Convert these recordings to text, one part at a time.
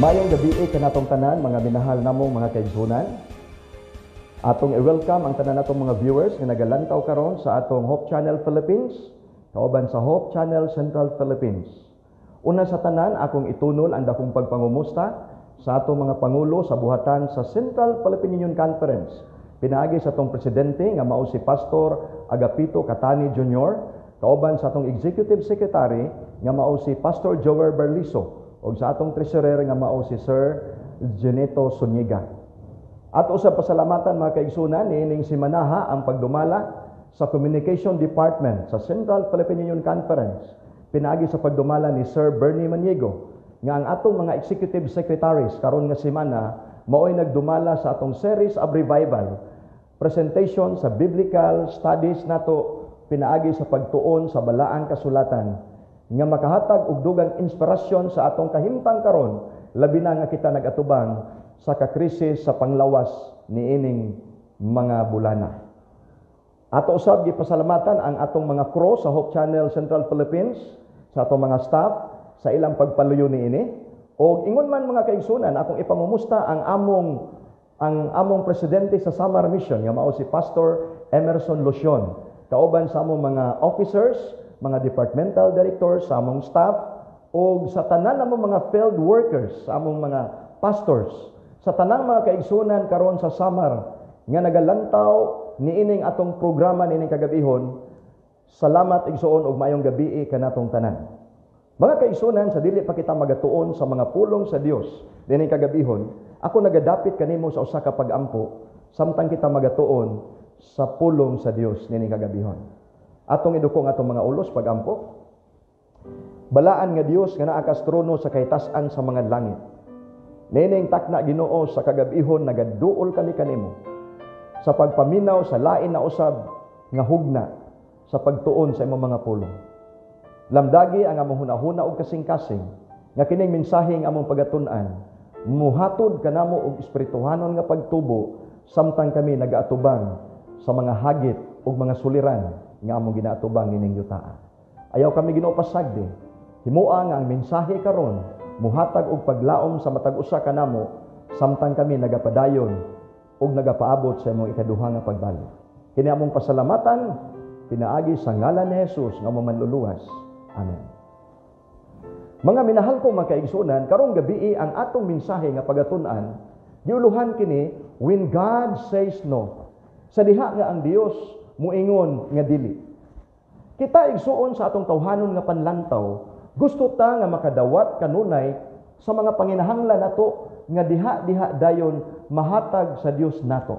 Mayong gabi kanatong tanan, mga minahal namong mga kaigsunan. Atong i-welcome ang tanan natong mga viewers nga nagalantaw karon sa atong Hope Channel Philippines, kauban sa Hope Channel Central Philippines. Una sa tanan, akong itunol ang dakong pagpangumusta sa atong mga pangulo sa buhatan sa Central Philippine Union Conference. Pinaagi sa atong presidente nga mao si Pastor Agapito Catani Jr., kauban sa atong Executive Secretary nga mao si Pastor Jower Berliso, o sa atong treasurer nga mao si Sir Geneto Zuniga. At usab pasalamatan mga kaigsunan niining si Manaha ang pagdumala sa Communication Department sa Central Philippine Union Conference. Pinaagi sa pagdumala ni Sir Bernie Maniego nga ang atong mga executive secretaries karon nga semana mao'y nagdumala sa atong series of revival presentation sa biblical studies nato pinaagi sa pagtuon sa balaang kasulatan nga makahatag og dugang inspirasyon sa atong kahimtang karon, labi na nga kita nagatubang sa kakrisis sa panglawas niining mga bulana. Ato usab gipasalamatan ang atong mga crew sa Hope Channel Central Philippines, sa atong mga staff sa ilang pagpaluyo niini. O ingon man mga kaigsunan, akong ipamumusta ang among presidente sa Samar Mission nga mao si Pastor Emerson Lucion, kauban sa among mga officers, mga departmental directors, sa among staff, o sa tanan namong mga field workers, sa among mga pastors, sa tanang mga kaigsunan karon sa Samar, nga nagalantaw niining atong programa niining kagabihon. Salamat igsuon og mayong gabi kanatong tanan. Mga kaigsunan, sa dili pa kita magatuon sa mga pulong sa Dios niining kagabihon, ako nagadapit kanimo sa usa ka pag-ampo samtang kita magatuon sa pulong sa Dios niining kagabihon. Atong idukong atong mga ulos pag-ampo. Balaan nga Dios nga naa ka trono sa kahitasan sa mga langit. Nining takna Ginoo sa kagabihon nagaduol kami kanimo sa pagpaminaw sa lain na usab nga hugna sa pagtuon sa imong mga pulong. Lamdagi ang among hunahuna og kasing-kasing nga kining mensahe nga among pagatun-an muhatod kanamo og espirituhanon nga pagtubo samtang kami nagaatubang sa mga hagit ug mga suliran nga among ginaatubang nining yutaa. Ayaw kami Ginoo pasagdi, himua nga ang mensahe karon muhatag og paglaom sa matag usa kanamo samtang kami nagapadayon ug nagapaabot sa imong ikaduha nga pagbalik. Kini among pasalamatan pinaagi sa ngalan ni Jesus nga manluluwas. Amen. Mga minahal kong mga kaigsunan, karong gabi ang atong mensahe nga pagatun-an giuluhan kini when God says no. Sa diha nga ang Dios muingon nga dili. Kita igsuon sa atong tawhanon nga panlantaw, gusto ta nga makadawat kanunay sa mga panginahanglan nato nga diha dayon mahatag sa Dios nato.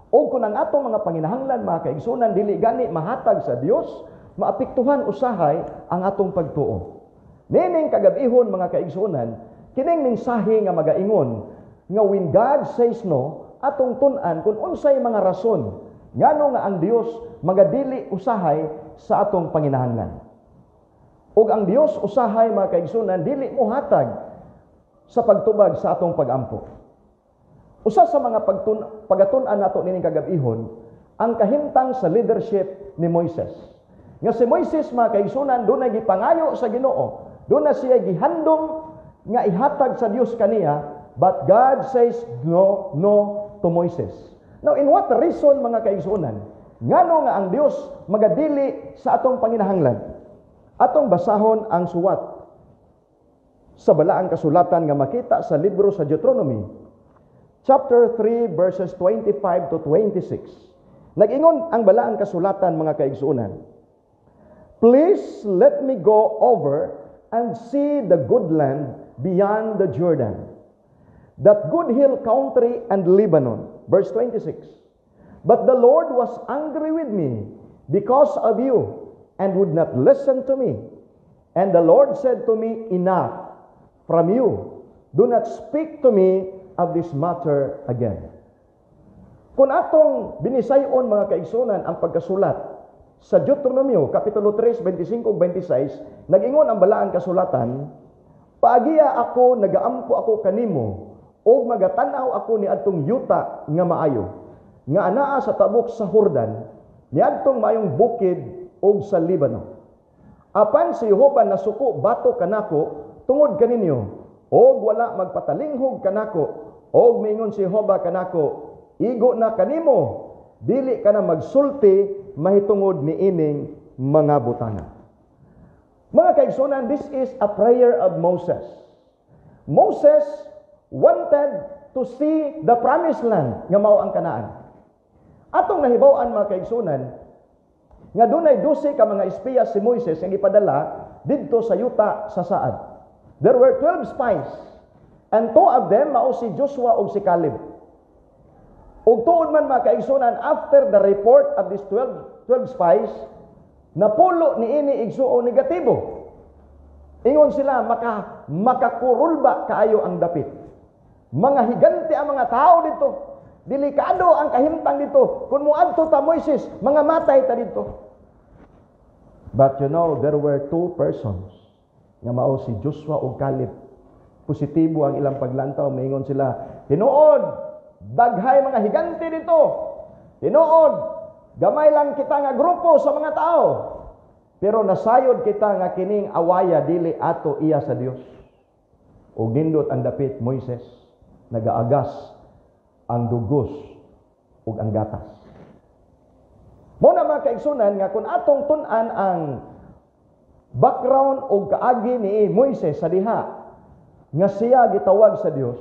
O kung ang atong mga panginahanglan mga kaigsunan dili gani mahatag sa Dios, maapektuhan usahay ang atong pagtuo. Nining kagabihon mga kaigsunan, kining mensahe nga magaingon nga when God says no, atong tun-an kung unsay mga rason ngano nga ang Dios magadili usahay sa atong panginahanglan. Ug ang Dios usahay mga kaigsunan dili mohatag sa pagtubag sa atong pag-ampo. Usa sa mga pagatun-an nato nining kagabihon ang kahimtang sa leadership ni Moises. Nga si Moises mga kaigsunan doon na gipangayo sa Ginoo, doon na siya gihandom nga ihatag sa Dios kaniya, but God says no to Moises. Now, in what reason mga kaigsunan? Ngano nga ang Dios magadili sa atong panginahanglan? Atong basahon ang suwat sa balaang kasulatan nga makita sa libro sa Deuteronomy, chapter 3, verses 25 to 26. Nag-ingon ang balaang kasulatan mga kaigsunan, please let me go over and see the good land beyond the Jordan, that good hill country and Lebanon. Verse 26. But the Lord was angry with me because of you and would not listen to me. And the Lord said to me, enough from you. Do not speak to me of this matter again. Kung atong binisayon mga kaigsunan ang pagkasulat sa Deuteronomio, Kapitulo 3, 25-26, nag-ingon ang balaang kasulatan, paagiya ako, nagaampo ako kanimo, o magatanaw ako ni adtong yuta nga maayo, nga anaa sa tabok sa Jordan, ni adtong mayong bukid o sa Libano. Apan si Jehova nasuko bato kanako tungod kaninyo, og wala magpatalinghog kanako, og mingon si Jehovah kanako, igo na kanimo, dili ka na magsulti mahitungod ni ining mga butana. Mga kaigsunan, this is a prayer of Moses. Moses wanted to see the promised land nga mao ang Kanaan. Atong nahibaw-an mga kaigsunan, nga dunay 12 ka mga espiya si Moises nga ipadala didto sa yuta sa Saad. There were 12 spies, and 2 of them mao si Joshua ug si Caleb. Ug tuod man mga kaigsunan, after the report of these 12 spies, napulo ni ini igsuo negatibo. Ingon sila, makakurulba kaayo ang dapit. Mga higante ang mga tao dito. Delikado ang kahimtang dito. Kung muadto ta Moises, mga matay ta dito. But you know, there were 2 persons nga mao si Joshua ug Caleb. Positibo ang ilang paglantaw, maingon sila, tinuod, daghay mga higante dito. Tinuod, gamay lang kita nga grupo sa mga tao. Pero nasayod kita nga kining awaya dili ato iya sa Dios. Ug nindot ang dapit Moises, nagaagas ang dugos ug ang gatas. Mo na mga kaigsunan nga kung atong tun-an ang background ug kaagi ni Moises sa diha nga siya gitawag sa Dios.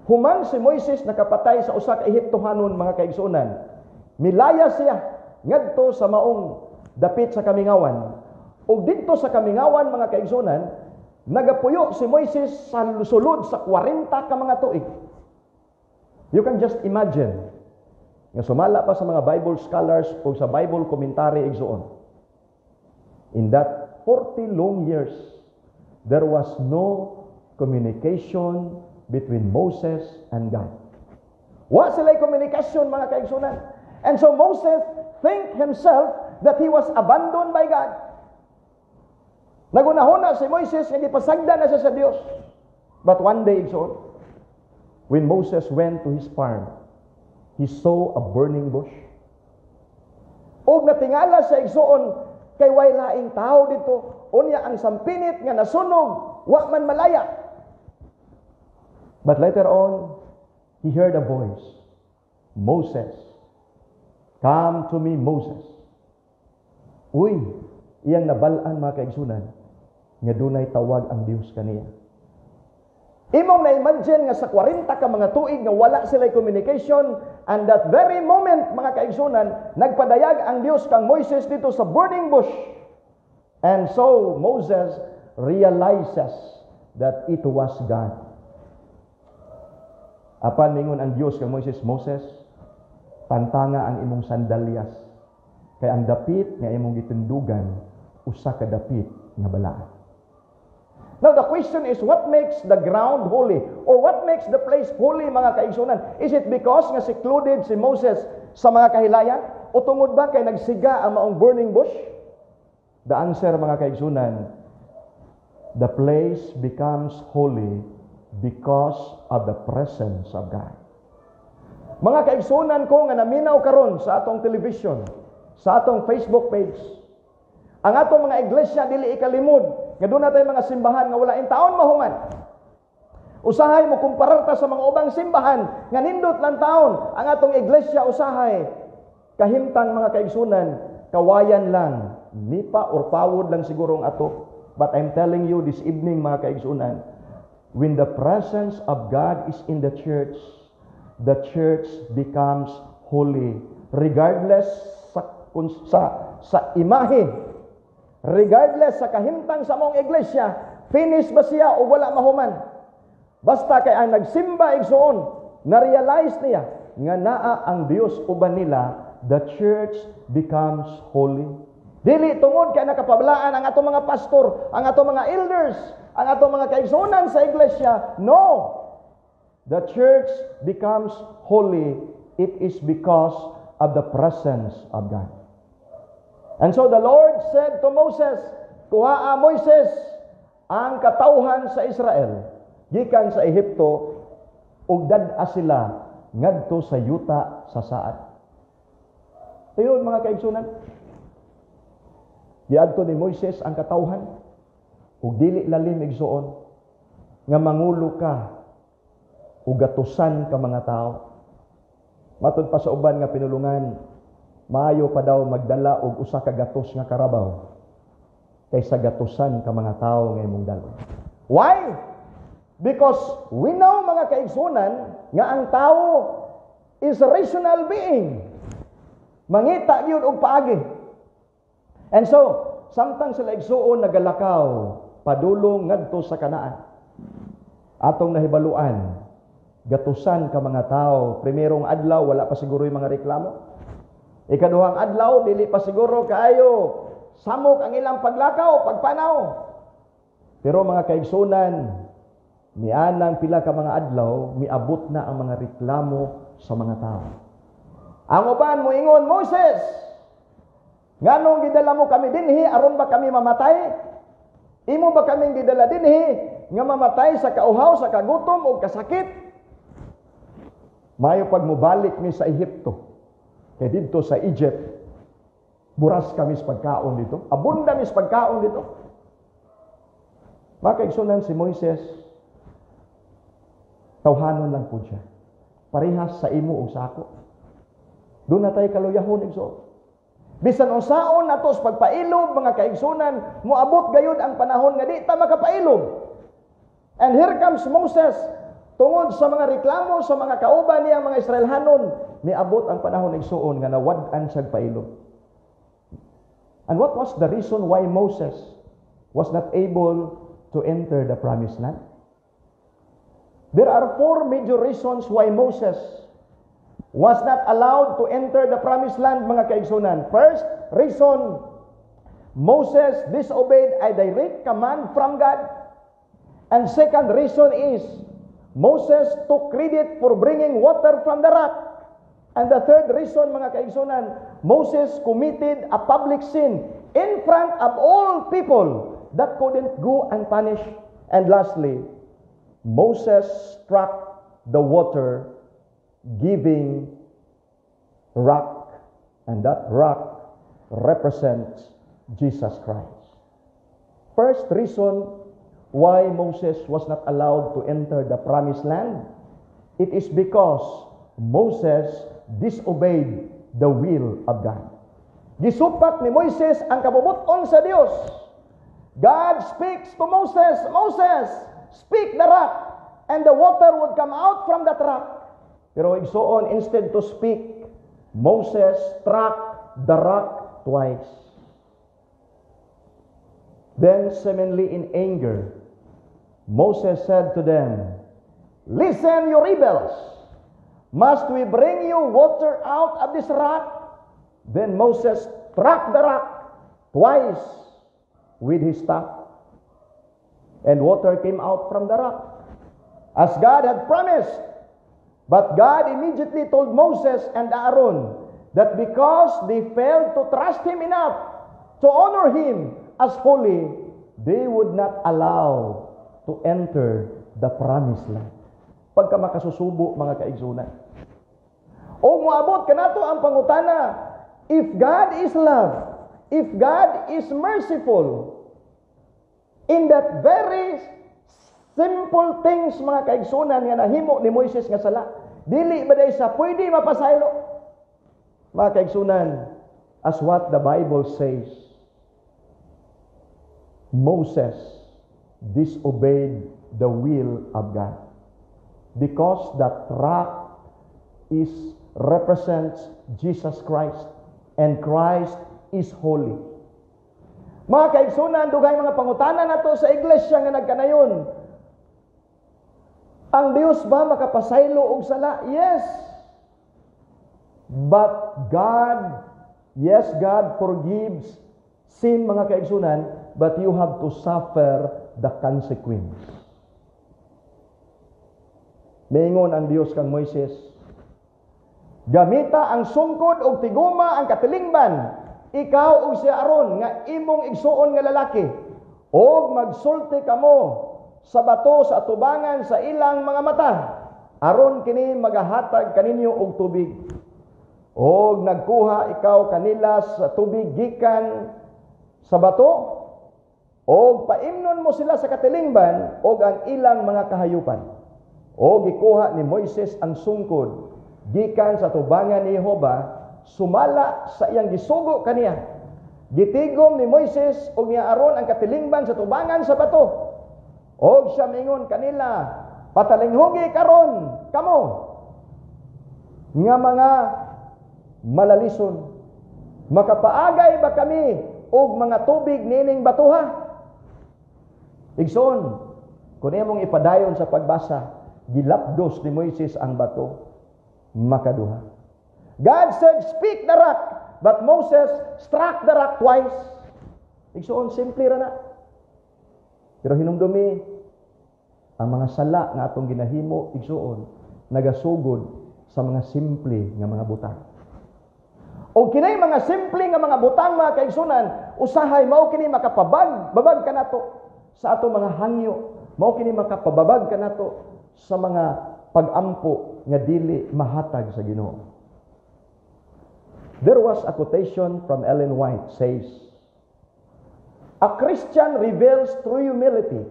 Human si Moises nakapatay sa usa ka Ehiptohanon mga kaigsunan, milaya siya ngadto sa maong dapit sa kamingawan. Ug didto sa kamingawan mga kaigsunan, nagapuyo si Moises sa sulod sa 40 ka mga tuig. You can just imagine. Nga sumala pa sa mga Bible scholars o sa Bible commentary igsuon. In that 40 long years, there was no communication between Moses and God. Wa sila'y communication mga kaigsunan. And so Moses think himself that he was abandoned by God. Nagunahuna si Moises, hindi pasagda na siya sa Dios. But one day, igsoon, when Moses went to his farm, he saw a burning bush. Og natingala sa igsoon, kay way laing tao dito, unya ang sampinit nga nasunog, wa man malaya. But later on, he heard a voice, Moses, come to me, Moses. Uy, iyang nabalaan mga kaigsunan, nga dunay tawag ang Dios kaniya. Imong na-imagine nga sa 40 ka mga tuig nga wala sila'y communication, and that very moment mga kaigsunan, nagpadayag ang Dios kang Moises dito sa burning bush. And so Moses realizes that it was God. Apan ningon ang Dios kang Moises, Moses, tantanga ang imong sandalyas, kay ang dapit nga imong gitindugan usa ka dapit nga balaan. Now the question is, what makes the ground holy? Or what makes the place holy mga kaigsunan? Is it because nga secluded si Moses sa mga kahilayan? O tungod ba kay nagsiga ang maong burning bush? The answer mga kaigsunan, the place becomes holy because of the presence of God. Mga kaigsunan ko nga naminaw karon sa atong television, sa atong Facebook page, ang atong mga iglesia dili ikalimod nga doon natin mga simbahan nga wala in taon mahuman. Usahay mo kumparar ta sa mga ubang simbahan nga nindot lang taon. Ang atong iglesia usahay kahimtang mga kaigsunan, kawayan lang, nipa or pawod lang siguro ang ato. But I'm telling you this evening mga kaigsunan, when the presence of God is in the church becomes holy regardless sa imahe. Regardless sa kahimtang sa mong iglesia, finish ba siya o wala mahuman? Basta kay ang nagsimba igsoon, na-realize niya nga naa ang Dios uban nila, the church becomes holy. Dili tungod kay nakapablaan ang atong mga pastor, ang atong mga elders, ang atong mga kaigsunan sa iglesia. No! The church becomes holy. It is because of the presence of God. And so the Lord said to Moses, kuhaa Moises ang katawhan sa Israel gikan sa Ehipto ug dad-a sila ngadto sa yuta sa Saad. Tiyon mga kaigsunan, giadto ni Moises ang katawhan ug dili lalim igsuon nga mangulo ka ug gatusan ka mga tao. Matud pa sa uban nga pinulungan, maayo pa daw magdala og usa ka gatos nga karabaw kaysa gatusan ka mga tao nga imong dala. Why? Because we know, mga kaigsunan, nga ang tao is a rational being. Mangita gyud og paagi. And so, samtang sila igsuon nagalakaw padulong ngadto sa kanaan. Atong nahibaluan, gatusan ka mga tao. Primerong adlaw wala pa siguro yung mga reklamo. Ikaduhang adlaw dili pa siguro kaayo samok ang ilang paglakaw, pagpanaw. Pero mga kaigsunan, nianang pila ka mga adlaw, miabot na ang mga reklamo sa mga tao. Ang uban mo ingon, Moses, nganong gidala mo kami dinhi aron ba kami mamatay? Imo ba kaming gidala dinhi nga mamatay sa kauhaw, sa kagutom o kasakit? Mayo pag mubalik mi sa Ehipto, kay dito sa Egypt, buras kami sa pagkaon dito, abunda mi sa pagkaon dito. Makaigsunan si Moises, tawhanon lang po siya. Parehas sa imo o sa ako. Doon na tayo kaluyahon, igsoon. Bisan unsaon nato sa pagpailob, mga kaigsunan, moabot gayud ang panahon nga di ta makapailob. And here comes Moses, tungod sa mga reklamo sa mga kauban niya, mga Israelhanon, miabot ang panahon igsuon nga nawad-an sa pailob. And what was the reason why Moses was not able to enter the promised land? There are 4 major reasons why Moses was not allowed to enter the promised land, mga kaigsunan. First reason, Moses disobeyed a direct command from God. And second reason is, Moses took credit for bringing water from the rock. And the third reason, mga kaigsunan, Moses committed a public sin in front of all people that couldn't go unpunished. And lastly, Moses struck the water, giving rock, and that rock represents Jesus Christ. First reason why Moses was not allowed to enter the promised land, it is because Moses disobeyed the will of God. Gisupak ni Moises ang kabubuton sa Dios. God speaks to Moses, Moses, speak the rock, and the water would come out from that rock. Pero igsoon, instead to speak, Moses struck the rock twice. Then, seemingly in anger, Moses said to them, "Listen, you rebels! Must we bring you water out of this rock?" Then Moses struck the rock twice with his staff, and water came out from the rock, as God had promised. But God immediately told Moses and Aaron that because they failed to trust Him enough to honor Him as holy, they would not allow to enter the promised land. Pagka makasusubo, mga kaigsunan. O moabot kanato ang pangutana, if God is love, if God is merciful, in that very simple things, mga kaigsunan, nga nahimo ni Moises nga sala, dili ba day sa pwede mapasaylo? Mga kaigsunan, as what the Bible says, Moses disobeyed the will of God. Because that rock represents Jesus Christ, and Christ is holy. Mga kaigsunan, dugay mga pangutana nato sa iglesia nga nagkanayon. Ang Dios ba makapasaylo og sala? Yes. But God, yes, God forgives sin, mga kaigsunan, but you have to suffer the consequence. Miingon ang Dios kang Moises, gamita ang sungkod og tiguma ang katilingban, ikaw og si Aaron nga imong igsuon nga lalaki, og magsulti kamo sa bato sa atubangan sa ilang mga mata, aron kini magahatag kaninyo og tubig. Og nagkuha ikaw kanila sa tubig gikan sa bato, og gipaimnon mo sila sa katilingban og ang ilang mga kahayupan. O gikuha ni Moises ang sungkod gikan sa tubangan ni Jehova, sumala sa iyang gisugo kaniya. Gitigom ni Moises og ni Aaron ang katilingban sa tubangan sa bato. Og siya mingon kanila, patalinghugi karon kamo nga mga malalison. Makapaagay ba kami og mga tubig nining batuha? Igsoon, kung imong ipadayon sa pagbasa, gilapdos ni Moises ang bato, makaduha. God said, speak the rock, but Moses struck the rock twice. Igsoon, simple ra na. Pero hinumdumi, ang mga sala nga atong ginahimo, igsoon, nagasugod sa mga simple nga mga butang. O kinay mga simple nga mga butang, mga kaigsunan, usahay mao kini babag kanato sa ato mga hangyo, mao kini makapababag kanato sa mga pagampo nga dili mahatag sa Ginoo. There was a quotation from Ellen White says, "A Christian reveals true humility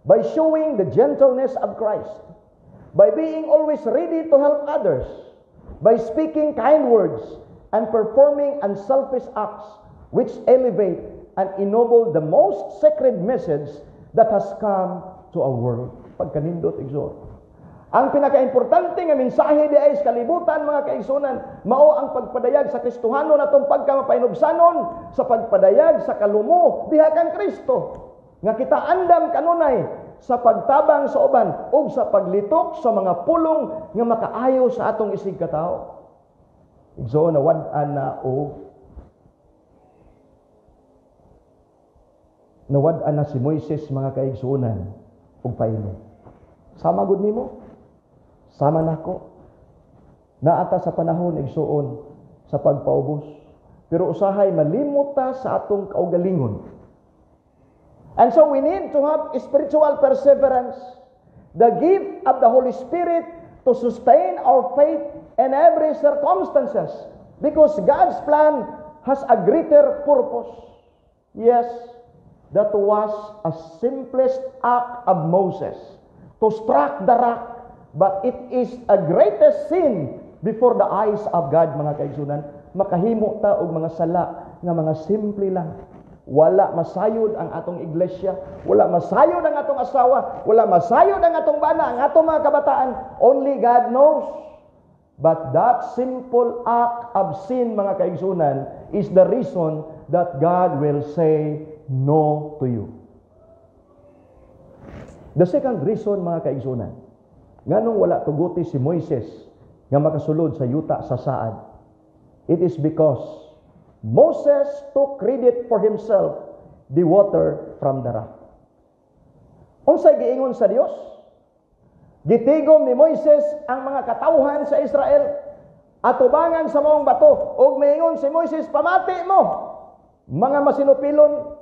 by showing the gentleness of Christ, by being always ready to help others, by speaking kind words and performing unselfish acts which elevate and ennoble the most sacred message that has come to our world." Pagkanindot, igsoon. Ang pinaka-importante nga mensahe di ay sa kalibutan, mga kaigsunan, mao ang pagpadayag sa Kristohanon atong pagkamapainubsanon, sa pagpadayag sa kalumo diha kang Kristo. Nga kita andam kanunay sa pagtabang sa uban ug sa paglitok sa mga pulong nga makaayo sa atong isig katao. Igsoon, nawad-an na si Moises, mga kaigsunan, ug pailo. Sama gud nimo, sama nako. Naata sa panahon, igsuon, sa pagpaubos. Pero usahay malimot ta sa atong kaugalingon. And so we need to have spiritual perseverance, the gift of the Holy Spirit to sustain our faith in every circumstances, because God's plan has a greater purpose. Yes, that was a simplest act of Moses, to strike the rock, but it is a greatest sin before the eyes of God, mga kaigsunan. Makahimo ta og mga sala nga mga simple lang. Wala masayod ang atong iglesia, wala masayod ang atong asawa, wala masayod ang atong bana, ang atong mga kabataan. Only God knows. But that simple act of sin, mga kaigsunan, is the reason that God will say no to you. The second reason, mga kaigsunan, nganong wala tuguti si Moises nga makasulod sa yuta sa saad, it is because Moses took credit for himself the water from the rock. Unsay giingon sa Dios? Gitigom ni Moises ang mga katawhan sa Israel atubangan sa maong bato, ug miingon si Moises, pamati mo mga masinupilon,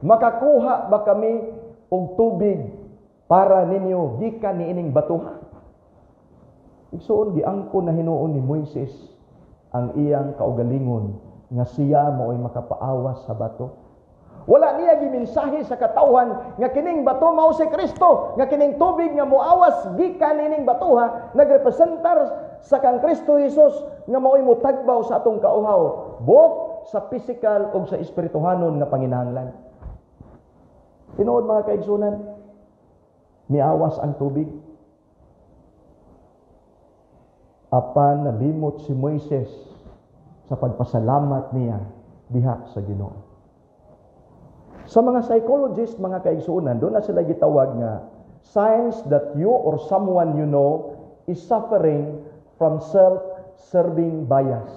makakuha ba kami og tubig para ninyo gikan niining batuha? Igsoon, giangkon na hinuon ni Moises ang iyang kaugalingon nga siya mo'y makapaawas sa bato. Wala niya gimensahe sa katawhan nga kining bato mao si Kristo, nga kining tubig nga moawas gikan nining batuha nagrepresentar sa kang Kristo Jesus nga mao'y mutagbaw sa atong kauhaw, both sa physical ug sa espirituhanon nga panginahanglan. Tinuod, mga kaigsunan, miawas ang tubig. Apan nalimot si Moises sa pagpasalamat niya diha sa Ginoo. Sa mga psychologist, mga kaigsunan, doon na sila gitawag nga signs that you or someone you know is suffering from self-serving bias.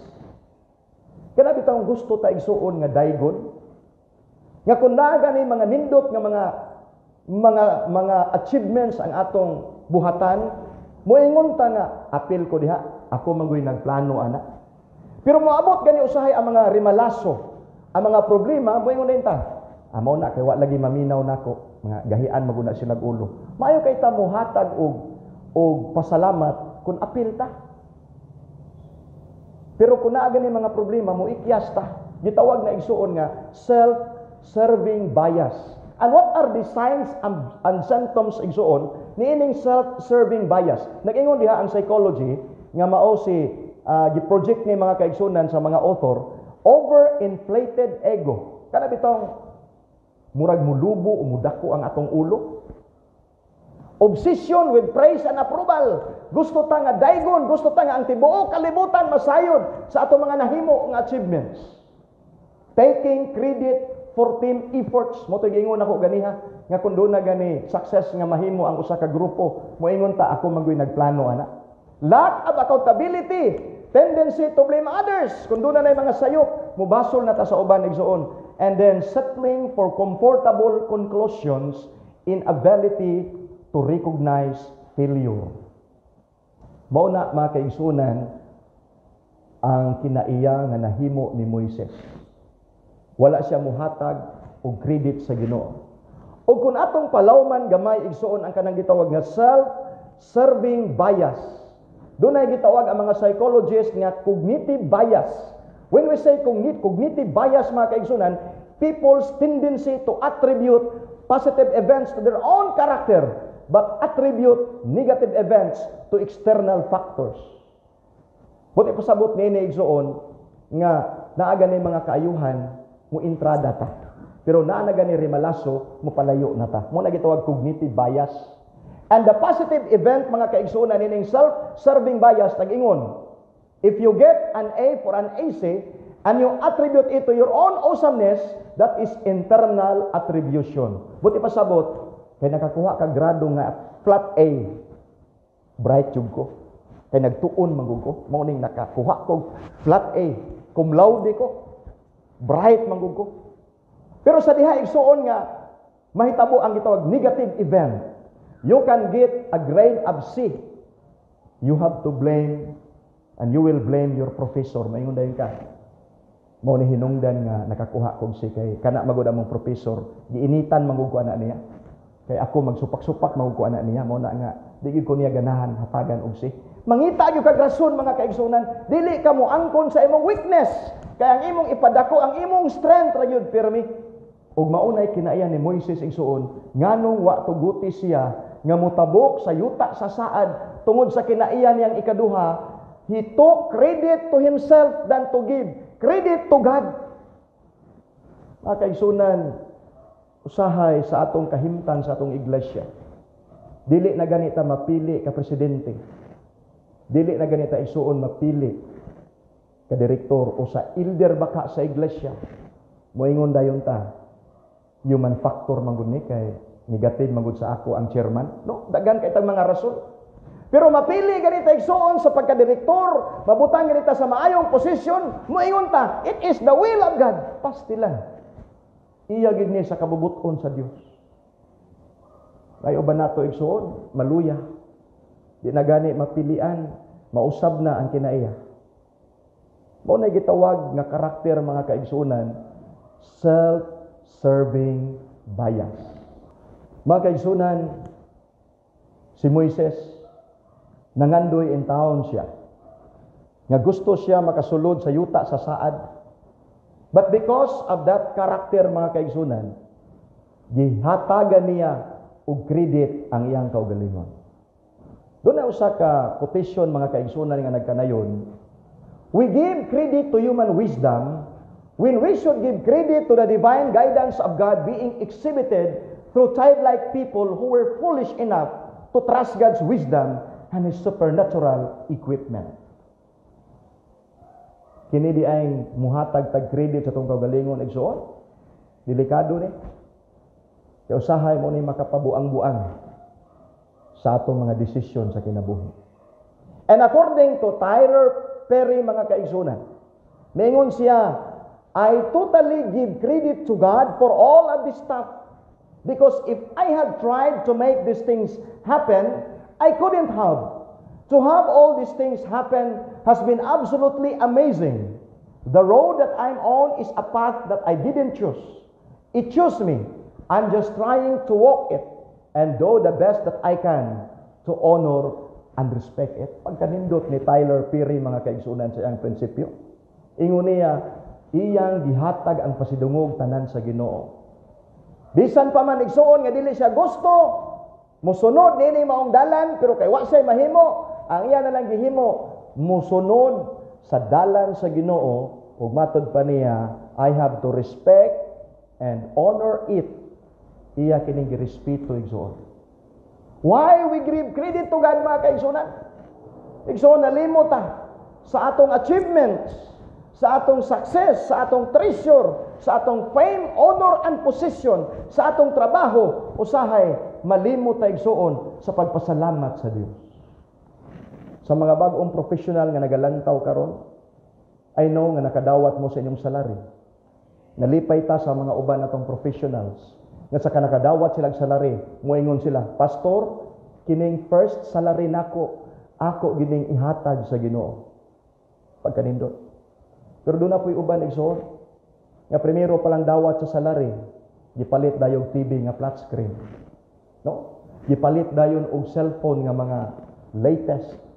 Kana bitawng gusto ta igsuon nga daygon, nga kun naa gani mga nindot nga mga achievements ang atong buhatan, moingon ta nga apil ko diha, ako manggoy nagplano ana. Pero moabot gani usahay ang mga rimalaso, ang mga problema, moingon din ta, amo na kay wa lagi maminaw nako, mga gahian maguna sila ulo. Maayo kay ta mohatag og pasalamat kun apil ta. Pero kung naa gani mga problema mo ikyas ta, gitawag na igsuon nga self-serving bias. And what are the signs and symptoms igsuon niining self-serving bias? Nag-ingon diha ang psychology nga mao si gi-project ni mga kaigsunan sa mga author, overinflated ego. Kana bitong murag mulubo o mudako ang atong ulo. Obsession with praise and approval. Gusto ta nga daygon, gusto ta nga ang tibuok kalibutan masayod sa atong mga nahimo nga achievements. Taking credit for team efforts. Mo to gingon ako ganiha nga kun do na gani success nga mahimo ang usa ka grupo, moingon ta ako manggoy nagplano ana. Lack of accountability, tendency to blame others. Kun do na nay mga sayop, mubasol na ta sa uban igsuon. And then settling for comfortable conclusions, inability to recognize failure. Mao na mga kaigsunan ang kinaiya nga nahimo ni Moises. Wala siya muhatag og credit sa Ginoo. O kung atong palawman gamay igsuon ang kanang gitawag nga self-serving bias. Doon ay gitawag ang mga psychologists nga cognitive bias. When we say cognitive bias mga kaigsunan, people's tendency to attribute positive events to their own character but attribute negative events to external factors. Buti pasabot ni igsuon nga naaga ni mga kaayuhan mo intrada ta. Pero naa na gani rimalaso mo palayo na ta. Mo na gitawag cognitive bias. And the positive event mga kaigsuonan nining self-serving bias nag-ingon, if you get an A for an AC and you attribute it to your own awesomeness, that is internal attribution. Buti pasabot kay nakakuha ka grado nga flat A, bright jud ko. Kay nagtuon manggug ko, mao ning nakakuha ko flat A, cum laude ko. Bright manggug ko. Pero sa diha igsuon nga mahitabo ang gitawag negative event. You can get a grade of C. You have to blame and you will blame your professor. Maingon dayon ka. Mao ni hinungdan nga nakakuha kog C kay kana magud among professor. Giinitan manggug ko ana niya. Kay ako magsupak-supak manggug ko ana niya. Mao na nga di ko niya ganahan hatagan og C. Mangita gyud kag rason mga kaigsunan, dili ka mo angkon sa imong weakness. Kaya ang imong ipadako, ang imong strength ra gyud pirmi. Ug maunay kinaiya ni Moises igsuon, nganong wa tuguti siya nga motabok sa yuta sa saad tungod sa kinaiya niyang ikaduha, he took credit to himself than to give credit to God. Mga kaigsunan, usahay sa atong kahimtang sa atong iglesia. Dili na ganita mapili ka presidente. Dili na ganita isuon mapili ka direktor o sa elder baka sa iglesia. Moingon dayon ta, human factor manggod ni kay negative manggod sa ako ang chairman. No, dagan kay tang mga rason. Pero mapili ganita isuon sa pagka-direktor, mabutang ganita sa maayong posisyon, moingon ta, it is the will of God. Pastilan. Iya gid ni sa kabubuton sa Dios. Ay uban nato igsuon, maluya. Di na gani mapilian, mausab na ang kinaiya. Mao na gitawag nga karakter mga kaigsunan, self-serving bias. Mga kaigsunan, si Moises nangandoy in town siya. Nga gusto siya makasulod sa yuta sa saad. But because of that character mga kaigsunan, gihatagan niya og credit ang iyang kaugalingon. Doon na usa ka quotation mga kaigsunan nga nagkanayon. We give credit to human wisdom when we should give credit to the divine guidance of God being exhibited through childlike people who were foolish enough to trust God's wisdom and His supernatural equipment. Kini di ay muhatag tag credit sa itong kaugalingon igsuon. Delikado ni. Kaya usahay mo ni makapabuang-buang sa atong mga desisyon sa kinabuhi. And according to Tyler Perry mga kaigsunan, maingon siya, I totally give credit to God for all of this stuff. Because if I had tried to make these things happen, I couldn't have. To have all these things happen has been absolutely amazing. The road that I'm on is a path that I didn't choose. It chose me. I'm just trying to walk it and do the best that I can to honor and respect it. Pagkanindot ni Tyler Perry mga kaigsunan sa iyang prinsipyo, ingon niya, iyang gihatag ang pasidungog tanan sa Ginoo. Bisan pa man igsuon nga dili siya gusto, musunod nini maong dalan, pero kay wa siya mahimo, ang iya na lang gihimo, musunod sa dalan sa Ginoo, ug matod pa niya, I have to respect and honor it. Iya kining girespeto igsuon. Why we give credit to God, mga kaigsunan? Igsuon, nalimot sa atong achievements, sa atong success, sa atong treasure, sa atong fame, honor, and position, sa atong trabaho, usahay, malimot igsuon sa pagpasalamat sa Dios. Sa mga bagong professional nga nagalantaw karon, I know nga nakadawat mo sa inyong salary. Nalipay ta sa mga uban atong professionals nga sa kanakadawat silang salary, moingon sila, Pastor, kining first salary nako, ako gining ihatag sa Ginoo. Pagkanindot. Pero doon na po'y uban igsoon, nga primero palang dawat sa salary, gipalit dayong TV nga flat screen. No? Gipalit dayon og cellphone nga mga latest.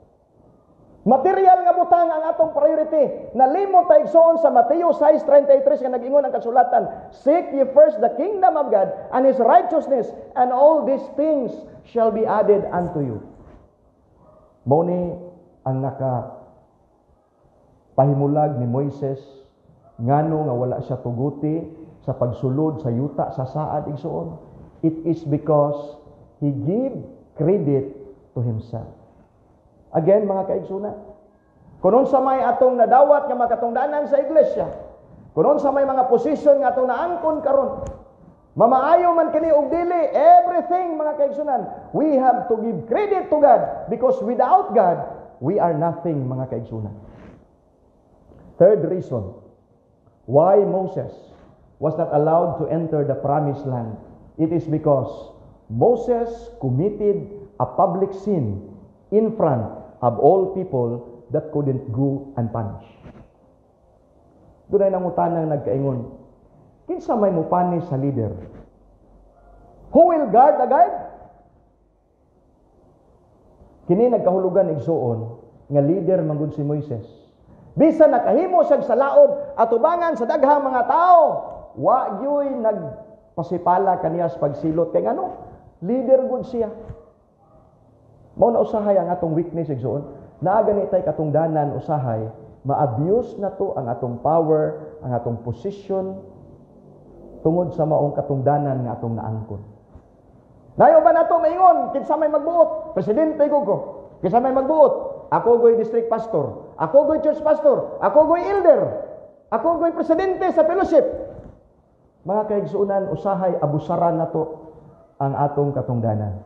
Material nga butang ang atong priority. Nalimot ta igsoon sa Mateo 6:33 nga nag-ingon ang kasulatan, seek ye first the kingdom of God and His righteousness, and all these things shall be added unto you. Mao ni ang pahimulag ni Moises ngano nga wala siya tuguti sa pagsulod sa yuta sa saad igsoon. It is because he gave credit to himself. Again, mga kaigsunan, kunon sa may atong nadawat nga makatungdanan sa iglesia, kunon sa may mga posisyon nga atong naangkon karon, mamaayo man kini og dili, everything, mga kaigsunan, we have to give credit to God, because without God, we are nothing, mga kaigsunan. Third reason why Moses was not allowed to enter the promised land, it is because Moses committed a public sin in front of all people that couldn't go unpunished. Doon ay nangutanang nagkaingon, kinsa may mupanish sa leader? Who will guard the guard? Kini nagkahulugan igsuon nga leader manggod si Moises. Bisan nakahimo siya sa laod at ubangan sa daghang mga tao, wa gyoy nagpasipala kaniya sa pagsilot kay ngano? Leader gud siya. Mao na usahay ang atong weakness igsoon. Naa ganitay katungdanan usahay, ma-abuse na to ang atong power, ang atong position tungod sa maong katungdanan nga atong naangkon. Nayo ba nato maingon kinsa may magbuot? Presidente ko. Kinsa may magbuot? Ako goy district pastor, ako goy church pastor, ako goy elder, ako goy presidente sa fellowship. Mga kaigsuonan, usahay abusaran nato ang atong katungdanan.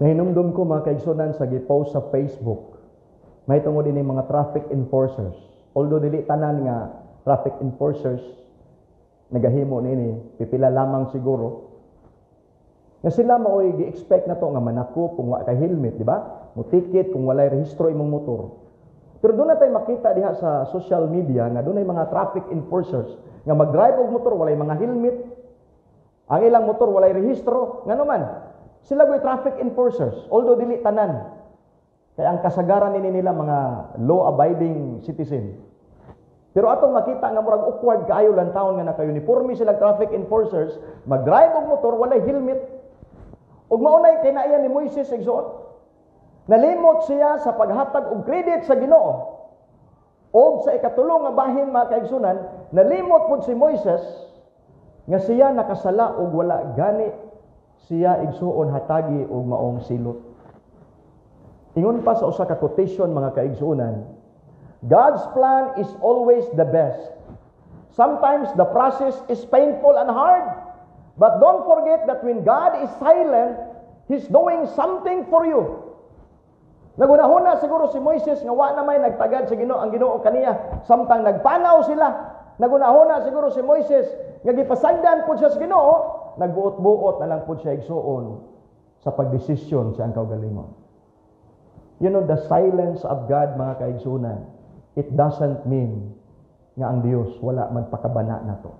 Nahinumdum ko, mga kaigsunan, sa gipost sa Facebook, may tungod din mga traffic enforcers. Although dili tanan nga traffic enforcers nagahimo nini, pipila lamang siguro. Nga sila maoy gi-expect na to nga manako kung wa kay helmet, di ba? Mo ticket kung walay rehistro imong motor. Pero doon na tayo makita diha sa social media nga doon ay mga traffic enforcers nga mag-drive og motor walay mga helmet. Ang ilang motor walay rehistro, ngano man? Sila boy traffic enforcers, although dili tanan. Kaya ang kasagaran nila mga law-abiding citizen. Pero atong makita nga murag awkward kaayo lang taon nga naka-uniforme sila traffic enforcers, mag-drive og motor walay helmet. Ug maunay kay naayan ni Moises igsoon. Nalimot siya sa paghatag og credit sa Ginoo. Og sa ikatulong nga bahin, mga kaigsunan, nalimot pud si Moises nga siya nakasala og wala gani siya igsuon hatagi og maong silot. Ingon pa sa usa ka quotation, mga kaigsuonan, God's plan is always the best. Sometimes the process is painful and hard, but don't forget that when God is silent, He's doing something for you. Nagunahuna siguro si Moises nga wa na may nagtagad sa Ginoo, ang Ginoo kaniya samtang nagpanaw sila. Nagunahuna siguro si Moises nga gipasagdan pud siya sa Ginoo, nagbuot-buot na lang po siya igsuon sa pagdesisyon sa ang kaugalingon. You know, the silence of God, mga kaigsunan, it doesn't mean nga ang Dios wala magpakabana na to.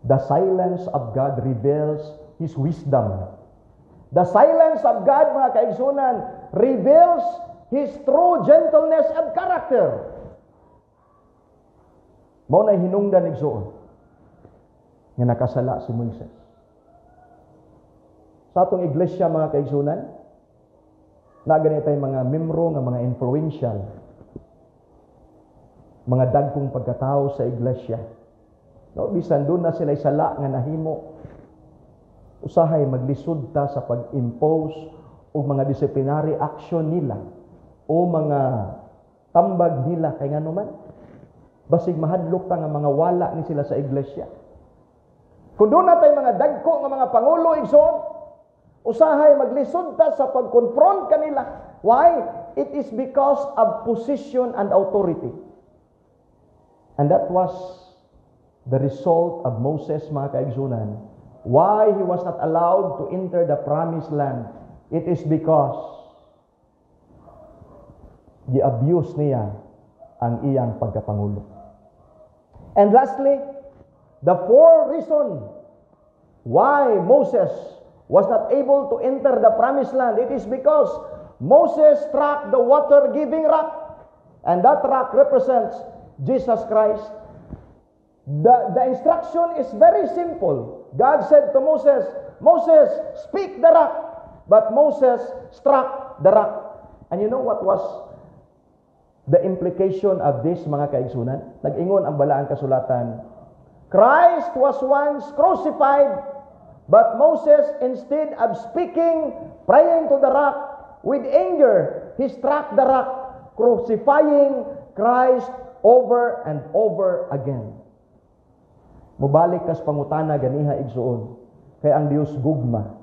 The silence of God reveals His wisdom. The silence of God, mga kaigsunan, reveals His true gentleness and character. Mao na hinungdan igsuon nga nakasala si Moises. Sa atong iglesia mga kaigsunan, na ganitay mga membro nga mga influential, mga dagkong pagkatao sa iglesia. No, bisan doon na sila sala nga nahimo, usahay maglisod ta sa pag-impose o mga disciplinary action nila o mga tambag nila kay ngano man basig mahadlok ta nga mga wala ni sila sa iglesia. Kung doon natay mga dagko nga mga pangulo igsoon, usahay maglisod ta sa pag-confront kanila. Why? It is because of position and authority. And that was the result of Moses, mga kaigsunan. Why he was not allowed to enter the promised land? It is because gi-abuse niya ang iyang pagkapangulo. And lastly, the fourth reason why Moses was not able to enter the promised land, it is because Moses struck the water-giving rock, and that rock represents Jesus Christ. The instruction is very simple. God said to Moses, Moses, speak the rock. But Moses struck the rock. And you know what was the implication of this, mga kaigsunan? Nag-ingon ang balaang kasulatan, Christ was once crucified, but Moses, instead of speaking, praying to the rock, with anger, he struck the rock, crucifying Christ over and over again. Mubalik kas pangutana ganiha igsuon, kay ang Dios gugma,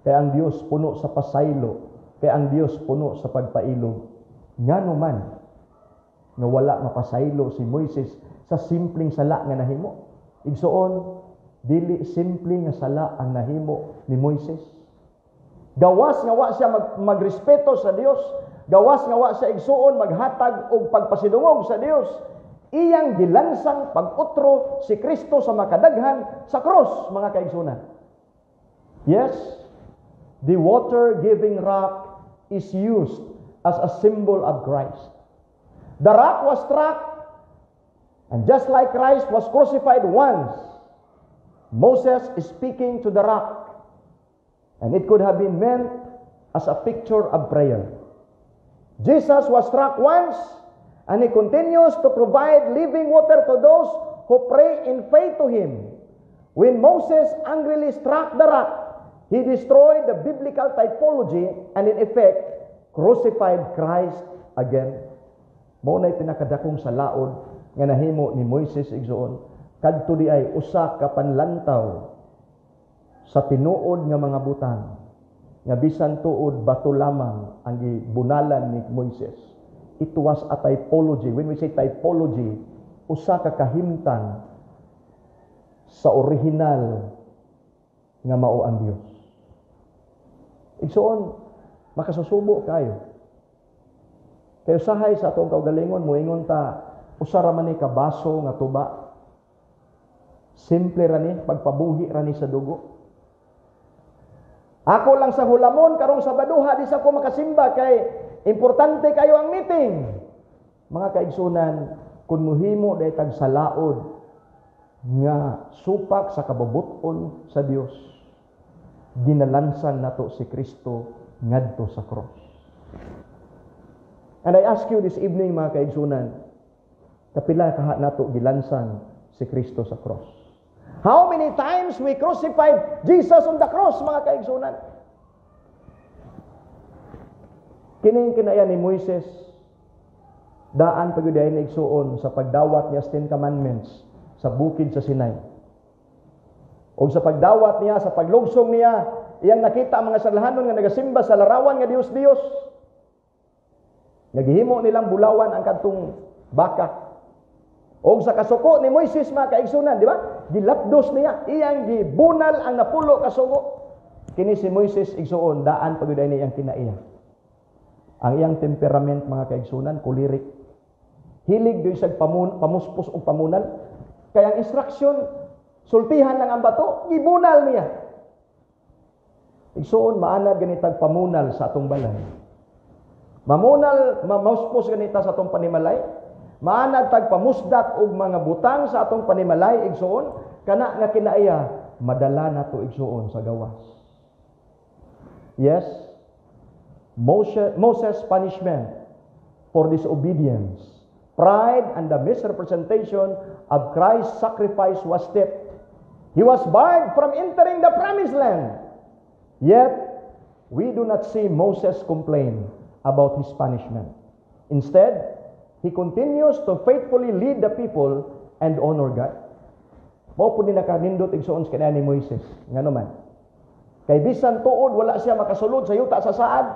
kay ang Dios puno sa pasaylo, kay ang Dios puno sa pagpailog. Ngano man nga wala mapasaylo si Moises sa simpleng sala nga nahimo. Igsuon, dili simple nga sala ang nahimo ni Moises. Gawas nga wa siya magrespeto sa Dios, gawas nga wa siya igsuon maghatag og pagpasidungog sa Dios. Iyang gilansang pag-utro si Kristo sa makadaghan sa cross, mga kaigsunan. Yes, the water-giving rock is used as a symbol of Christ. The rock was struck, and just like Christ was crucified once, Moses is speaking to the rock, and it could have been meant as a picture of prayer. Jesus was struck once, and he continues to provide living water to those who pray in faith to him. When Moses angrily struck the rock, he destroyed the biblical typology and in effect, crucified Christ again. Mao nay pinakadakong salaod nga nahimo ni Moises igsuon. Kadto di ay usa ka panlantaw sa tinuod nga mga butang nga bisan tuod bato lamang ang gibunalan ni Moises. It was a typology. When we say typology, usa ka kahimtang sa original nga mao ang Dios. Igsuon, makasusubo kayo. Kaya usahay sa atong kaugalingon, moingon ta, usara man ni kabaso nga tuba. Simple ra ni, pagpabuhi ra ni sa dugo. Ako lang sa hulamon, karong Sabaduha, di sa ko makasimba, kay importante kayo ang meeting. Mga kaigsunan, kung muhimo day tag salaod nga supak sa kababuton sa Dios, ginalansan nato si Kristo ngadto sa cross. And I ask you this evening, mga kaigsunan, kapila kaha nato gilansang si Kristo sa cross? How many times we crucified Jesus on the cross, mga kaigsunan? Kining kinaya ni Moises, daan pagyuday na igsuon sa pagdawat niya sa 10 Commandments sa bukid sa Sinai. O sa pagdawat niya, sa paglugsong niya, iyang nakita ang mga saglahanon nga nagasimba sa larawan nga Dios-Dios. Nagihimo nilang bulawan ang kadtong baka. O sa kasuko ni Moises, mga kaigsunan, di ba? Gilapdos niya, iyang gibunal ang napulo kasuko. Kini si Moises igsuon, daan pagyuday niya iyang kinaiya. Ang iyang temperament, mga kaigsunan, kulirik. Hilig doon sa pamuspos o pamunal. Kaya ang instruction, sultihan lang ang bato, gibunal niya. Igsuon, maanad ganitag pamunal sa atong balay. Mamunal, mamuspos ganita sa atong panimalay. Maanad tag pamusdak og mga butang sa atong panimalay igsuon, kana nga kinaiya madala nato igsuon sa gawas. Yes, Moses' punishment for disobedience, pride, and the misrepresentation of Christ's sacrifice was stepped. He was barred from entering the promised land. Yet, we do not see Moses complain about his punishment. Instead, he continues to faithfully lead the people and honor God. Mao po din nakanindot igsuon sa kanaya ni Moises. Ngano man? Kay bisan tuod wala siya makasulod sa yuta sa saad.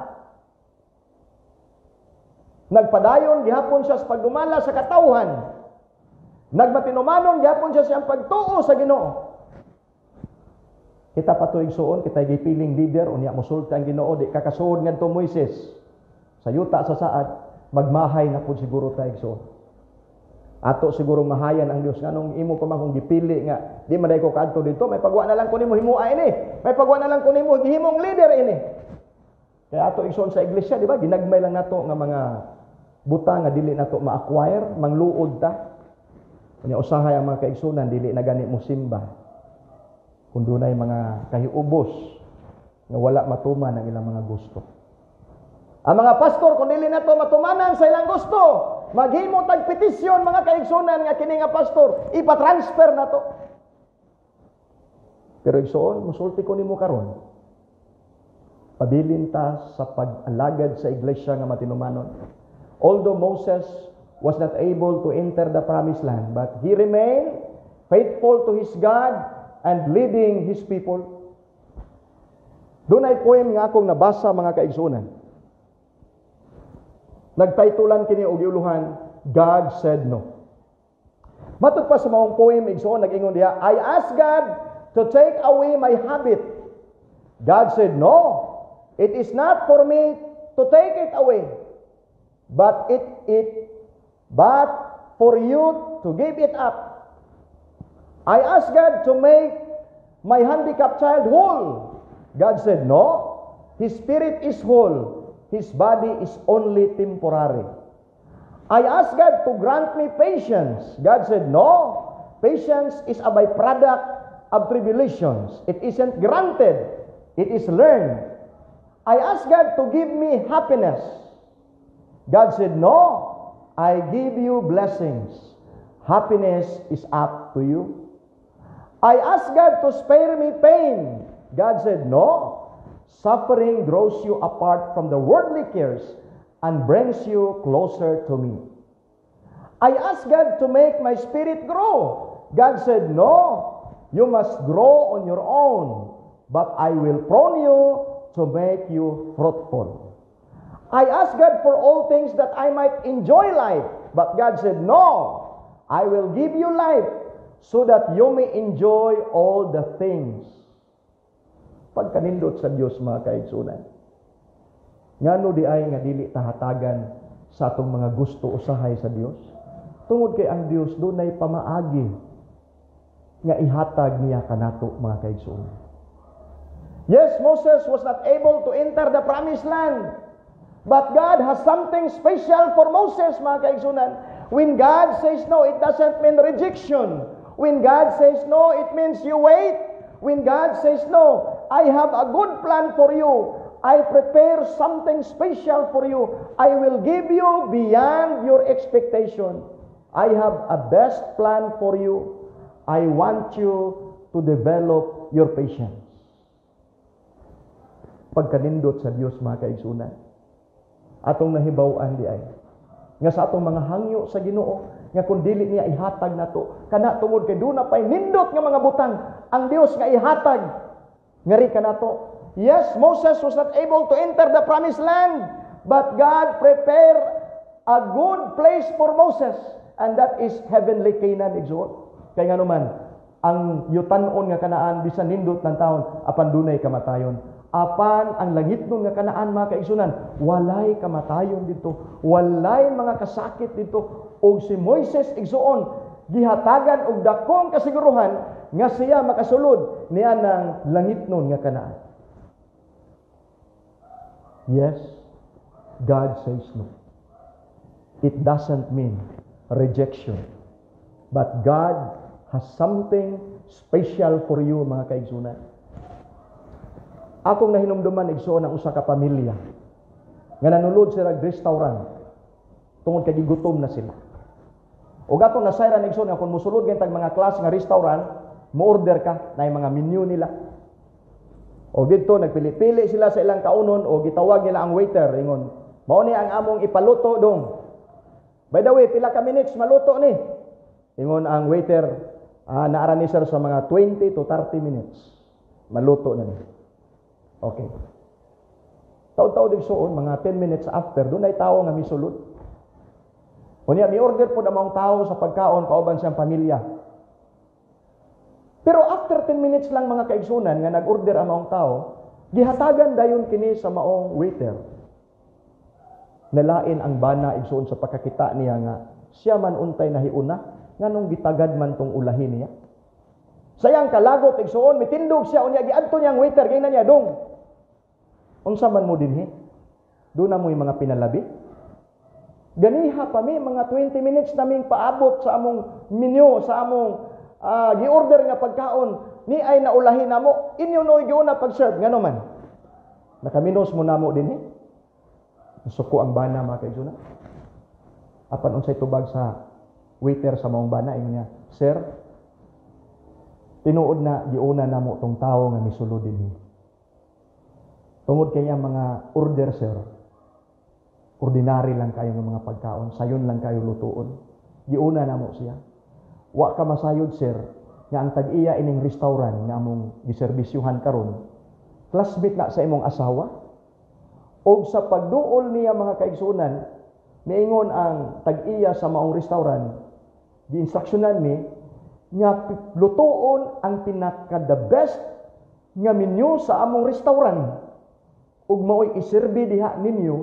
Nagpadayon gihapon siya sa pagdumala sa katawhan. Nagmatinumanon gihapon siya siyang pagtuo sa Ginoo. Kita patuig suon, kita gipiling leader, unya mosulta ang Ginoo, di kakasuod ngadto Moises. Sa yuta sa saad, magmahay na pud siguro tayo suon. Ato siguro mahayan ang Dios nganong imo pa man kung gipili nga, di maday ko kadto dito, may pagwa na lang ko nimo himua ini. May pagwa na lang ko nimo gihimong leader ini. Kaya ato igsoon sa iglesia, di ba? Ginagmay lang nato nga mga butang nga dili nato ma-acquire, mangluod ta. Unya usahay ang mga kaigsunan dili na gani mo simba. Kung dunay mga kahiubos nga wala matuman ang ilang mga gusto. Ang mga pastor kung dili nato matumanan sa ilang gusto, maghimo tag petisyon mga kaigsunan nga kini nga pastor ipa-transfer nato. Pero igsoon musulti ko nimo karon. Pabilin ta sa pag-alagad sa iglesia nga matinumanon. Although Moses was not able to enter the promised land, but he remained faithful to his God and leading his people. Doon ay poem nga akong nabasa mga kaigsunan. Nagtaytulan kini og iuluhan, God said no. Matod pa sa maong poem igsoon nag-ingon diha, I asked God to take away my habit. God said no. It is not for me to take it away, but for you to give it up. I asked God to make my handicapped child whole. God said no. His spirit is whole. His body is only temporary. I asked God to grant me patience. God said no. Patience is a byproduct of tribulations. It isn't granted. It is learned. I asked God to give me happiness. God said, no, I give you blessings. Happiness is up to you. I asked God to spare me pain. God said, no, suffering draws you apart from the worldly cares and brings you closer to me. I asked God to make my spirit grow. God said, no, you must grow on your own, but I will prune you to make you fruitful. I asked God for all things that I might enjoy life, but God said, no, I will give you life so that you may enjoy all the things. Pagkanindot sa Dios mga kaigsunan. Ngano di ay nga dili tahatagan sa atong mga gusto usahay sa Dios. Tungod kay ang Dios dunay pamaagi nga ihatag niya kanato mga kaigsunan. Yes, Moses was not able to enter the promised land. But God has something special for Moses, mga kaigsunan. When God says no, it doesn't mean rejection. When God says no, it means you wait. When God says no, I have a good plan for you. I prepare something special for you. I will give you beyond your expectation. I have a best plan for you. I want you to develop your patience. Pagkanindot sa Dios mga kaigsunan. Atong nahibaw-an di ay. Nga sa atong mga hangyo sa Ginoo, nga kung dili niya ihatag nato, kana tungod kay duna pay nindot nga mga butang ang Dios nga ihatag ngari kanato. Yes, Moses was not able to enter the promised land, but God prepared a good place for Moses, and that is heavenly Canaan igsuon. Kay ngano man ang yutan-on nga Kanaan bisan nindot ng taon apan dunay kamatayon. Apan ang langit nun nga Kanaan mga kaigsunan, walay kamatayon dito, walay mga kasakit dito. O si Moises igsuon, gihatagan og dakong kasiguruhan nga siya makasulod niya ng langit nun nga Kanaan. Yes, God says no. It doesn't mean rejection. But God has something special for you, mga kaigsunan. Akong nahinumduman igsoon ang usa ka pamilya nga nanulod sila restaurant tungod kay gigutom na sila. O gatong nasayran igsoon nga kung mosulod kay tag mga class nga restaurant, mo-order ka na yung mga menu nila. O dito nagpili-pili sila sa ilang kaunon o gitawag nila ang waiter ingon, mao ni ang among ipaluto dong. By the way, pila ka minutes maluto ni? Ingon ang waiter, naara ni sir sa mga 20 to 30 minutes. Maluto na ni. Okay. Taw-taw din soon, mga 10 minutes after, doon ay tao nga misulod. Kunya, may order po namang tao sa pagkaon, kauban siyang pamilya. Pero after 10 minutes lang mga kaigsunan, nga nag-order ang maong tao, gihatagan dayon kini sa maong waiter. Nalain ang bana igsuon sa pagkakita niya nga, siya man untay nahiuna, nga nung gitagad man tong ulahin niya. Sayang kalagot igsuon, mitindog siya, unya giadto niyang waiter, gayna niya, dong. Unsa man mo dinhi? Doon na mo yung mga pinalabi. Ganiha pa mi, mga 20 minutes naming paabot sa among menu, sa among gi-order nga pagkaon, ni ay naulahin namo, inyo no giuna pag-serve, ngano man. Nakaminos mo namo dinhi. Suko ang bana mga kaigsunan. Apan unsay tubag sa waiter sa maong bana, ingon niya, sir, tinuod na giuna namo tong tawo nga misulod dinhi. Tungod kaya mga order, sir, ordinary lang kayo ng mga pagkaon, sayon lang kayo lutuon. Giuna na mo siya. Wa ka masayod, sir, nga ang tag-iya ining restaurant nga among giserbisyuhan karon, classmate na sa imong asawa. O sa pagduol niya mga kaigsunan, miingon ang tag-iya sa maong restaurant, gi-instruksyonan mi, nga lutuon ang pinaka-the best nga menu sa among restaurant. Ug mao'y iserbi diha ninyo,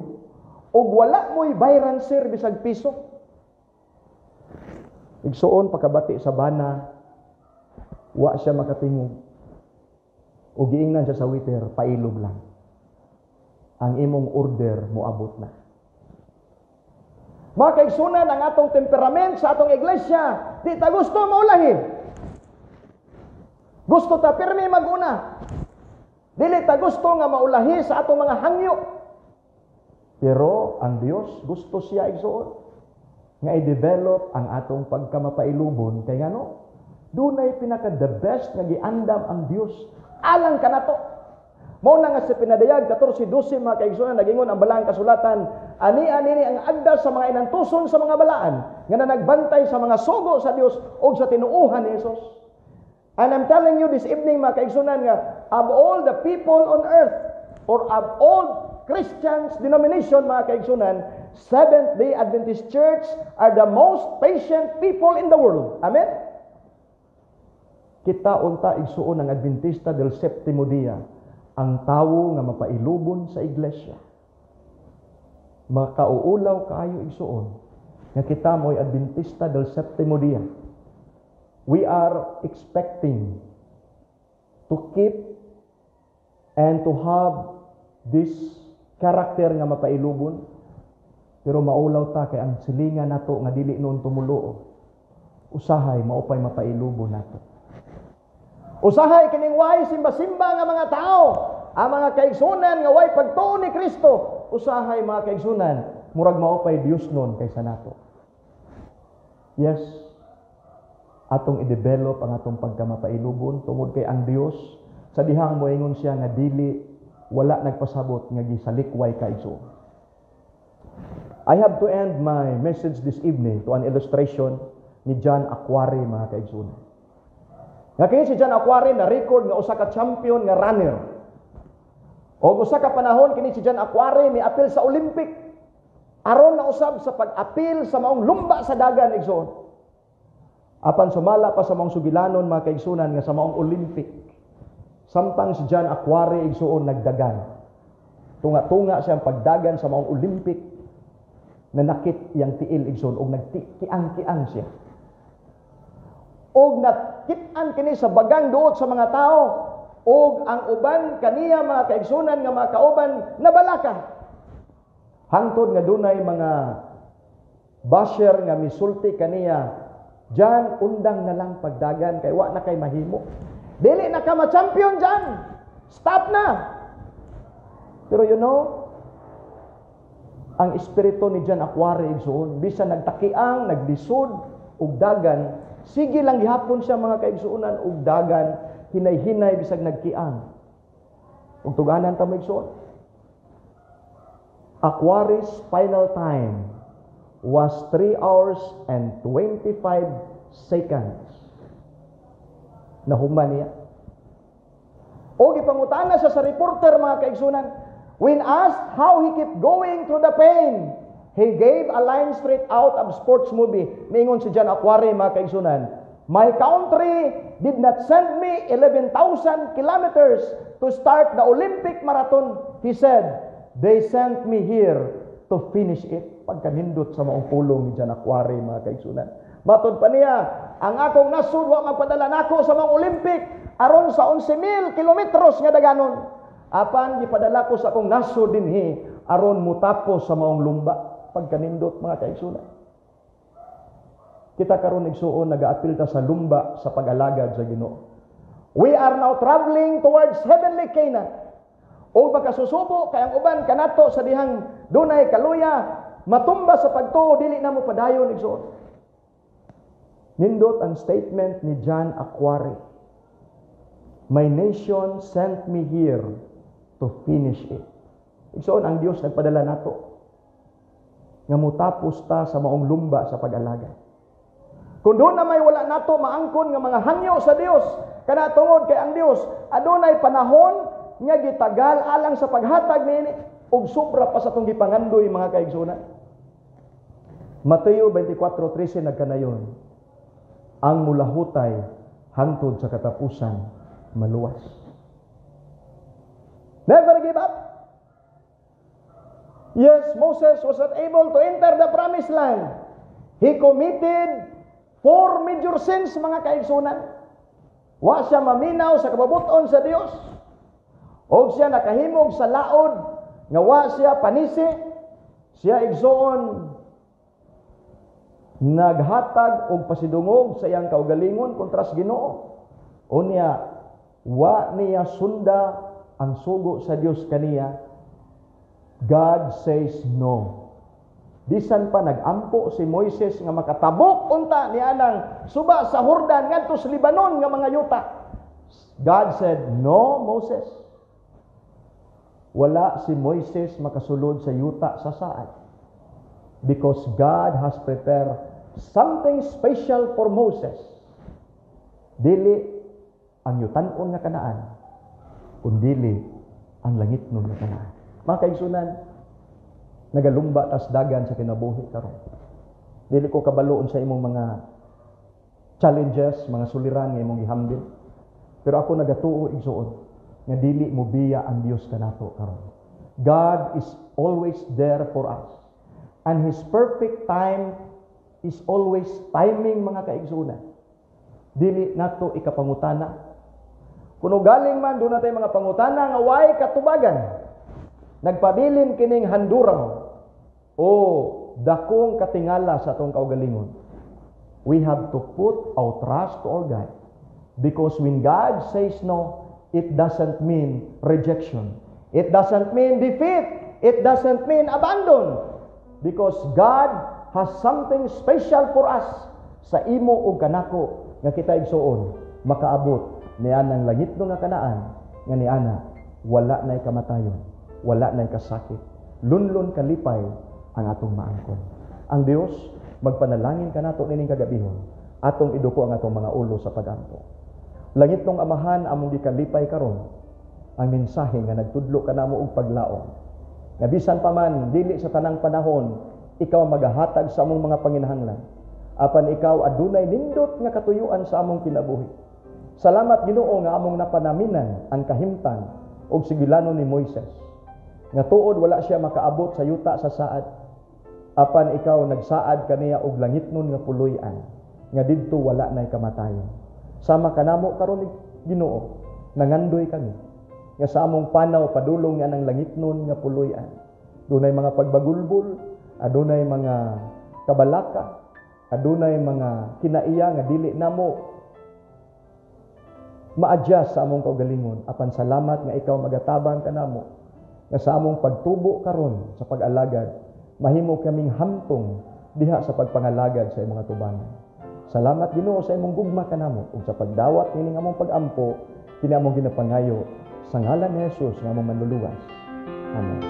ug wala mo'y bayran sir bisag piso. Igsuon pagkabati sa bana, wa siya makatingog. Ug giingnan siya sa waiter, pailog lang. Ang imong order moabot na. Mga kaigsunan, ang atong temperament sa atong iglesia, di ta gusto maulahi. Gusto ta pirmi maguna. Dili ta gusto nga maulahi sa atong mga hangyo. Pero ang Dios gusto siya igsuon nga i-develop ang atong pagkamapailubon kay ngano dunay pinaka the best nga giandam ang Dios alang kanato. Mao na nga sa pinadayag 14:12 mga kaigsunan nagingon ang balaang kasulatan, ani-ani ni ang agda sa mga inantuson sa mga balaan nga nagbantay sa mga sugo sa Dios o sa tinuuhan ni Jesus. And I'm telling you this evening, mga kaigsunan, nga, of all the people on earth, or of all Christians denomination, mga kaigsunan, Seventh-day Adventist Church are the most patient people in the world. Amen? Kita unta igsuon ng Adventista del Septimo Dia, ang tawo nga mapailubon sa iglesia. Makauulaw kaayo igsuon, nga kita mo'y Adventista del Septimo Dia. We are expecting to keep and to have this character nga mapailubon, pero maulaw ta kay ang silingan nato nga dili noon tumulo. Usahay maupay mapailubon nato. Usahay kining way simba-simba nga mga tao, ang mga kaigsunan nga way pagtuo ni Kristo, usahay mga kaigsunan murag maupay Dios noon kaysa nato. Yes, atong i-develop ang atong pagkamapailubon tungod kay ang Dios sa dihang moingon siya nga dili wala nagpasabot nga gisalikway kaigsuon. I have to end my message this evening to an illustration ni John Aquari, mga kaigsuon. Nga kini si John Aquari na record nga usa ka champion nga runner. O usa ka panahon kini si John Aquari miapil sa Olympic. Aron na usab sa pag-apil sa maong lumba sa dagan igsoon. Apan sumala pa sa maong sugilanon mga kaigsunan nga sa maong Olympic. Samtang si John Aquari igsuon nagdagan. Tunga-tunga siyang pagdagan sa maong Olympic, nanakit iyang tiil igsoon og nagkiang-kiang siya. Og nakit-an kini sa bagang duot sa mga tao, og ang uban kaniya mga kaigsunan nga mga kauban nabalaka. Hangtod nga dunay mga basher nga misulti kaniya, Diyan, undang na lang pagdagan, kay wa na kay mahimo. Dili na ka ma-champion diyan. Stop na. Pero you know, ang espiritu ni John Aquari igsuon, bisan nagtakiang, naglisod ug dagan, sige lang gihapon siya mga kaigsuonan ug dagan, hinay-hinay bisag nagkiang. Ug tuganan ta mo igsuon. Aquari's final time was 3 hours and 25 seconds. Nahuman niya. O gipangutana siya sa reporter mga kaigsunan. When asked how he kept going through the pain, he gave a line straight out of sports movie. Mingon si John Aquari mga kaigsunan. My country did not send me 11,000 kilometers to start the Olympic marathon. He said, they sent me here to finish it. Pagkanindot sa maong pulong ni John Aquari mga kaigsunan. Matod pa niya, ang akong nasud wa magpadala nako sa mga Olympic aron sa 11,000 kilometros nga daganon. Apan gipadala ko sa akong nasud dinhi aron mutapos sa maong lumba. Pagkanindot mga kaigsunan. Kita karon igsuon nagaapil ta sa lumba sa pag-alagad sa Ginoo. We are now traveling towards heavenly Canaan. O makasusubo kay ang uban kanato sa dihang dunay kaluya, matumba sa pagtuo dili na mo padayon igsuon. Nindot ang statement ni John Aquari. My nation sent me here to finish it. Igsuon ang Dios nagpadala nato nga mutapos ta sa maong lumba sa pag-alagad. Kung doon na may wala nato maangkon nga mga hangyo sa Dios, kana tungod kay ang Dios adunay panahon nga gitagal alang sa paghatag niini ug sobra pa sa tong gipangandoy mga kaigsunan. Mateo 24:13 nagkanayon, ang mulahutay hangtod sa katapusan maluwas. Never give up. Yes, Moses was not able to enter the promised land. He committed 4 major sins mga kaigsunan. Wa siya maminaw sa kababuton sa Dios. O siya nakahimog sa laod nga wa siya panisi. Siya igsuon naghatag og pasidungog sa iyang kaugalingon kontra sa Ginoo. Unya wa niya sunda ang sugo sa Dios kaniya. God says no. Bisan pa nagampo si Moises nga makatabok unta niya nang suba sa Jordan ngadto sa Libanon nga mga yuta. God said, "No, Moses." Wala si Moises makasulod sa yuta sa saad. Because God has prepared something special for Moses. Dili ang yutan-on nga Kanaan, kundili ang langitnon nga Kanaan. Mga kaigsunan, nagalumba tas dagan sa kinabuhi karon. Dili ko kabaloon sa imong mga challenges, mga suliran nga imong gihambil. Pero ako nagatuo igsuon nga dili mo biya ang Dios kanato karon. God is always there for us. And His perfect time is always timing mga kaigsunan. Dili nato ikapangutana. Kuno galing man doon natin mga pangutana nga way katubagan. Nagpabilin kining handuraw o dakong katingala sa atong kaugalingon. We have to put our trust to our God. Because when God says no, it doesn't mean rejection. It doesn't mean defeat. It doesn't mean abandon. Because God has something special for us sa imo ug kanako nga kita igsuon makaabot niya ng langitno nga Kanaan nga niana wala nay kamatayon, wala nay kasakit, lunlon kalipay ang atong maangkon. Ang Dios magpanalangin kanato nining kagabihon atong iduko ang atong mga ulo sa pagampo. Langitnong Amahan among gikalipay karon ang mensahe nga nagtudlo kanamo og paglaom. Nga bisan pa man dili sa tanang panahon ikaw magahatag sa among mga panginahanglan. Apan ikaw adunay nindot nga katuyuan sa among kinabuhi. Salamat Ginoo nga among napanaminan ang kahimtang og sigilanon ni Moises. Nga tuod wala siya makaabot sa yuta sa saad. Apan ikaw nagsaad kaniya og langitnon nga puloy-an. Nga didto wala nay kamatayon. Sama kanamo karon Ginoo, nangandoy kami. Nga sa among panaw padulong nga ng langitnon nga puloy-an. Dunay mga pagbagulbol, adunay mga kabalaka, adunay mga kinaiya nga dili namo ma-adjust sa among kaugalingon, apan salamat nga ikaw magatabang kanamo nga sa among pagtubo karon sa pag-alagad mahimo kaming hamtong diha sa pagpangalagad sa imong mga tubanan. Salamat Ginoo sa imong gugma kanamo ug sa pagdawat nining among pag-ampo kini among ginapangayo sa ngalan ni Jesus nga among manluluwas. Amen.